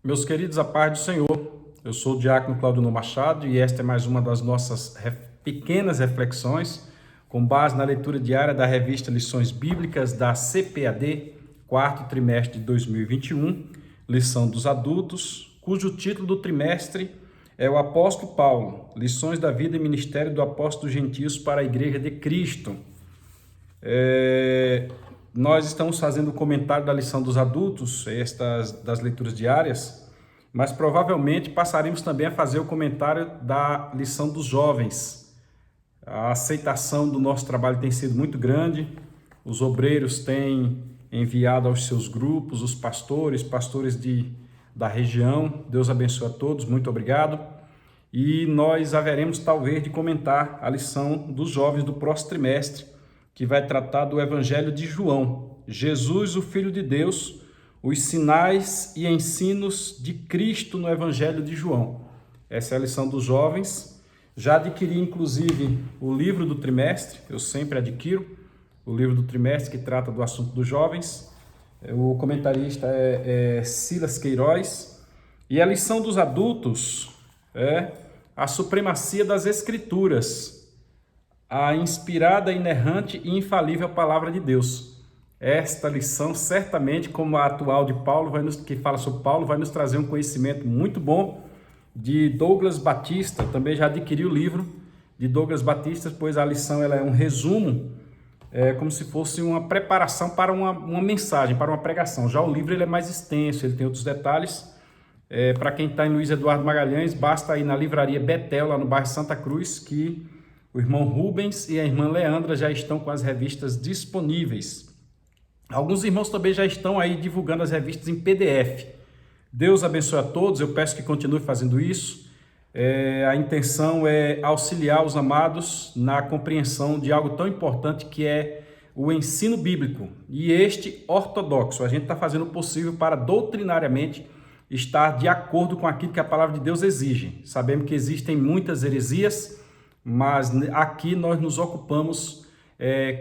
Meus queridos, a paz do Senhor. Eu sou o diácono Claudino Machado e esta é mais uma das nossas pequenas reflexões com base na leitura diária da revista Lições Bíblicas da CPAD, quarto trimestre de 2021, lição dos adultos, cujo título do trimestre é o Apóstolo Paulo, Lições da Vida e Ministério do Apóstolo Gentios para a Igreja de Cristo. Nós estamos fazendo o comentário da lição dos adultos, das leituras diárias, mas provavelmente passaremos também a fazer o comentário da lição dos jovens. A aceitação do nosso trabalho tem sido muito grande, os obreiros têm enviado aos seus grupos, os pastores da região. Deus abençoe a todos, muito obrigado. E nós haveremos talvez de comentar a lição dos jovens do próximo trimestre, que vai tratar do Evangelho de João, Jesus, o Filho de Deus, os sinais e ensinos de Cristo no Evangelho de João. Essa é a lição dos jovens. Já adquiri, inclusive, o livro do trimestre, eu sempre adquiro o livro do trimestre que trata do assunto dos jovens. O comentarista é Silas Queiroz. E a lição dos adultos é a supremacia das Escrituras, a inspirada, inerrante e infalível palavra de Deus. Esta lição, certamente, como a atual de Paulo, que fala sobre Paulo, vai nos trazer um conhecimento muito bom de Douglas Batista. Também já adquiri o livro de Douglas Batista, pois a lição ela é um resumo, como se fosse uma preparação para uma mensagem, para uma pregação. Já o livro ele é mais extenso, ele tem outros detalhes. Para quem está em Luiz Eduardo Magalhães, basta ir na livraria Betel, lá no bairro Santa Cruz, que o irmão Rubens e a irmã Leandra já estão com as revistas disponíveis. Alguns irmãos também já estão aí divulgando as revistas em PDF. Deus abençoe a todos, eu peço que continue fazendo isso. A intenção é auxiliar os amados na compreensão de algo tão importante que é o ensino bíblico. E este ortodoxo, a gente está fazendo o possível para doutrinariamente estar de acordo com aquilo que a palavra de Deus exige. Sabemos que existem muitas heresias, mas aqui nós nos ocupamos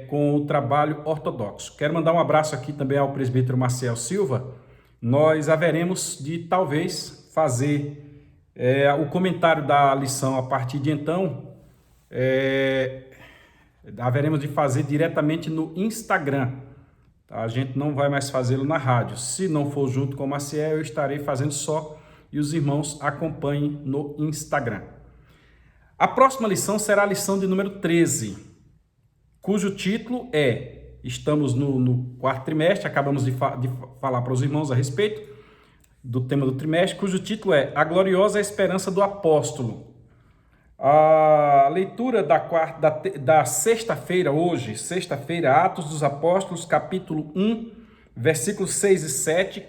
com o trabalho ortodoxo. Quero mandar um abraço aqui também ao presbítero Marcel Silva. Nós haveremos de talvez fazer o comentário da lição a partir de então, haveremos de fazer diretamente no Instagram. A gente não vai mais fazê-lo na rádio. Se não for junto com o Marcel, eu estarei fazendo só e os irmãos acompanhem no Instagram. A próxima lição será a lição de número 13, cujo título estamos no quarto trimestre, acabamos de falar para os irmãos a respeito do tema do trimestre, cujo título é A Gloriosa Esperança do Apóstolo. A leitura da sexta-feira, hoje, sexta-feira, Atos dos Apóstolos, capítulo 1, versículos 6 e 7,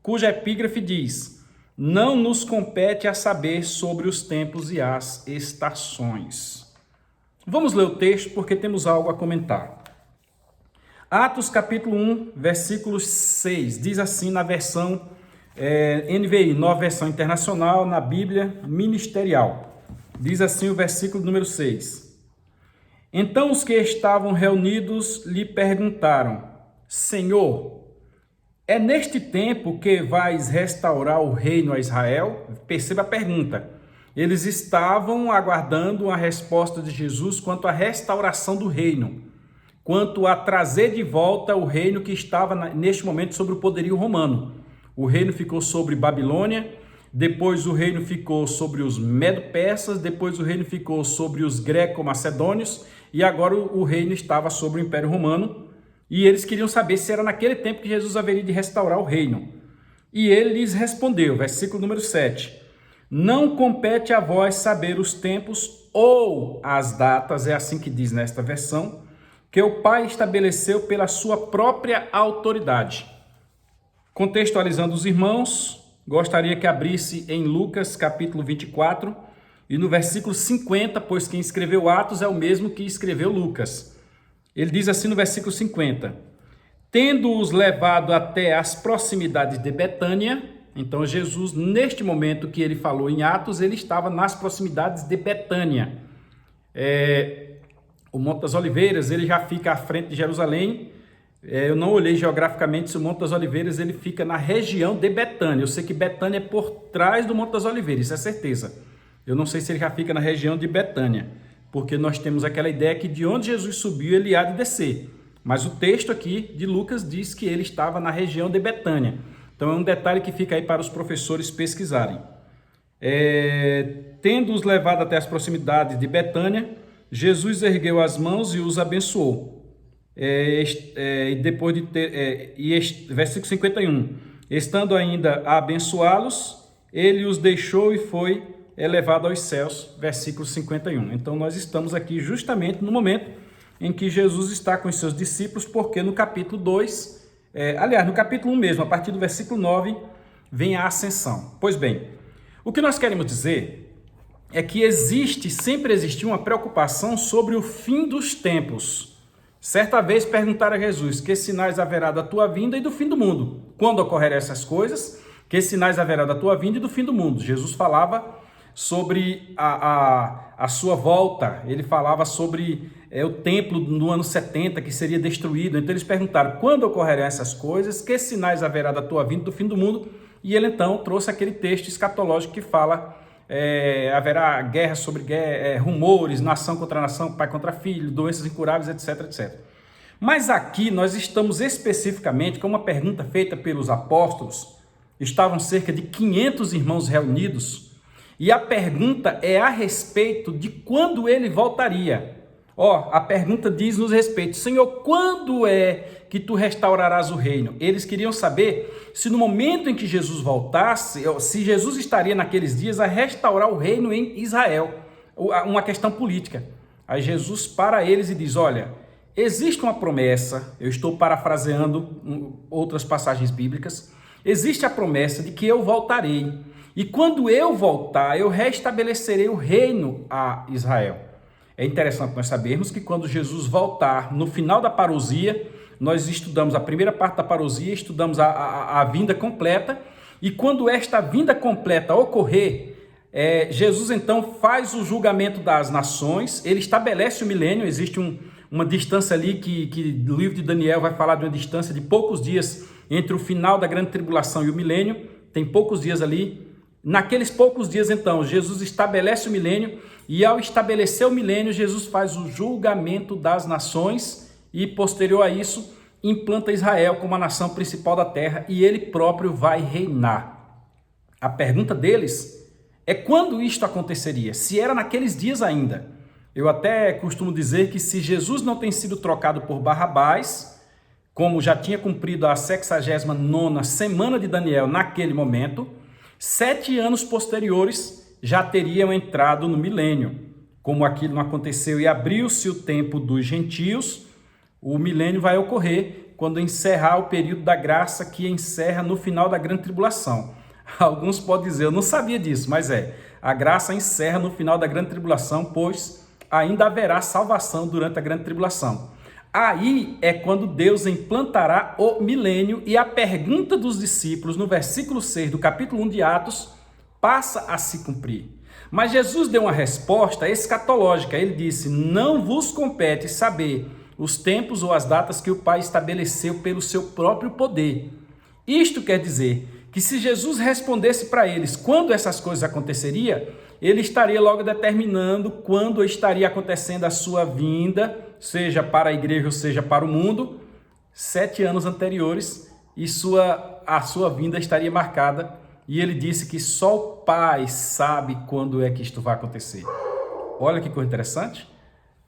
cuja epígrafe diz: Não nos compete a saber sobre os tempos e as estações. Vamos ler o texto porque temos algo a comentar. Atos capítulo 1, versículo 6, diz assim na versão NVI, Nova Versão Internacional, na Bíblia Ministerial. Diz assim o versículo número 6. Então os que estavam reunidos lhe perguntaram: Senhor, é neste tempo que vais restaurar o reino a Israel? Perceba a pergunta. Eles estavam aguardando a resposta de Jesus quanto à restauração do reino, quanto a trazer de volta o reino que estava neste momento sobre o poderio romano. O reino ficou sobre Babilônia, depois o reino ficou sobre os medo-persas, depois o reino ficou sobre os greco-macedônios e agora o reino estava sobre o Império Romano. E eles queriam saber se era naquele tempo que Jesus haveria de restaurar o reino. E ele lhes respondeu, versículo número 7, Não compete a vós saber os tempos ou as datas, é assim que diz nesta versão, que o Pai estabeleceu pela sua própria autoridade. Contextualizando os irmãos, gostaria que abrisse em Lucas capítulo 24 e no versículo 50, pois quem escreveu Atos é o mesmo que escreveu Lucas. Ele diz assim no versículo 50, Tendo-os levado até as proximidades de Betânia, então Jesus, neste momento que ele falou em Atos, ele estava nas proximidades de Betânia. O Monte das Oliveiras, ele já fica à frente de Jerusalém, Eu não olhei geograficamente se o Monte das Oliveiras ele fica na região de Betânia. Eu sei que Betânia é por trás do Monte das Oliveiras, isso é certeza. Eu não sei se ele já fica na região de Betânia, porque nós temos aquela ideia que de onde Jesus subiu ele há de descer. Mas o texto aqui de Lucas diz que ele estava na região de Betânia. Então é um detalhe que fica aí para os professores pesquisarem. Tendo-os levado até as proximidades de Betânia, Jesus ergueu as mãos e os abençoou. Depois de ter, versículo 51, estando ainda a abençoá-los, ele os deixou e foi elevado aos céus, versículo 51. Então nós estamos aqui justamente no momento em que Jesus está com os seus discípulos, porque no capítulo 2, no capítulo 1 mesmo, a partir do versículo 9, vem a ascensão. Pois bem, o que nós queremos dizer é que sempre existiu uma preocupação sobre o fim dos tempos. Certa vez perguntaram a Jesus: que sinais haverá da tua vinda e do fim do mundo? Quando ocorrerão essas coisas? Que sinais haverá da tua vinda e do fim do mundo? Jesus falava sobre a sua volta, ele falava sobre o templo no ano 70 que seria destruído. Então eles perguntaram: quando ocorrerão essas coisas? Que sinais haverá da tua vinda e do fim do mundo? E ele então trouxe aquele texto escatológico que fala: haverá guerra sobre guerra, rumores, nação contra nação, pai contra filho, doenças incuráveis, etc, etc. Mas aqui nós estamos especificamente com uma pergunta feita pelos apóstolos. Estavam cerca de 500 irmãos reunidos e a pergunta é a respeito de quando ele voltaria. A pergunta diz-nos respeito: Senhor, quando é que tu restaurarás o reino? Eles queriam saber se no momento em que Jesus voltasse, se Jesus estaria naqueles dias a restaurar o reino em Israel, uma questão política. Aí Jesus para eles e diz: olha, existe uma promessa, eu estou parafraseando outras passagens bíblicas, existe a promessa de que eu voltarei, e quando eu voltar, eu restabelecerei o reino a Israel. É interessante nós sabermos que quando Jesus voltar, no final da parousia, nós estudamos a primeira parte da parousia, estudamos a vinda completa, e quando esta vinda completa ocorrer, Jesus então faz o julgamento das nações, ele estabelece o milênio. Existe uma distância ali que o livro de Daniel vai falar de uma distância de poucos dias entre o final da grande tribulação e o milênio, tem poucos dias ali. Naqueles poucos dias, então, Jesus estabelece o milênio, e ao estabelecer o milênio, Jesus faz o julgamento das nações e, posterior a isso, implanta Israel como a nação principal da terra, e ele próprio vai reinar. A pergunta deles é quando isto aconteceria, se era naqueles dias ainda. Eu até costumo dizer que se Jesus não tem sido trocado por Barrabás, como já tinha cumprido a 69ª semana de Daniel naquele momento, 7 anos posteriores já teriam entrado no milênio. Como aquilo não aconteceu e abriu-se o tempo dos gentios, o milênio vai ocorrer quando encerrar o período da graça, que encerra no final da grande tribulação. Alguns podem dizer: eu não sabia disso, mas a graça encerra no final da grande tribulação, pois ainda haverá salvação durante a grande tribulação. Aí é quando Deus implantará o milênio, e a pergunta dos discípulos no versículo 6 do capítulo 1 de Atos passa a se cumprir. Mas Jesus deu uma resposta escatológica. Ele disse: não vos compete saber os tempos ou as datas que o Pai estabeleceu pelo seu próprio poder. Isto quer dizer que se Jesus respondesse para eles quando essas coisas aconteceriam, ele estaria logo determinando quando estaria acontecendo a sua vinda, seja para a igreja ou seja para o mundo, 7 anos anteriores, e a sua vinda estaria marcada. E ele disse que só o Pai sabe quando é que isto vai acontecer. Olha que coisa interessante.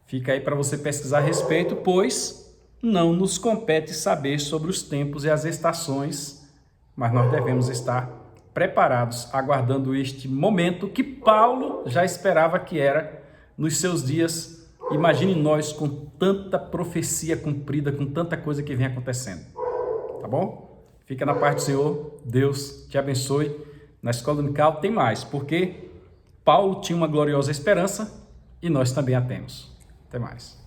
Fica aí para você pesquisar a respeito, pois não nos compete saber sobre os tempos e as estações, mas nós devemos estar preparados, aguardando este momento que Paulo já esperava que era nos seus dias. Imagine nós com tanta profecia cumprida, com tanta coisa que vem acontecendo. Tá bom? Fica na paz do Senhor, Deus te abençoe. Na Escola Dominical tem mais, porque Paulo tinha uma gloriosa esperança e nós também a temos. Até mais.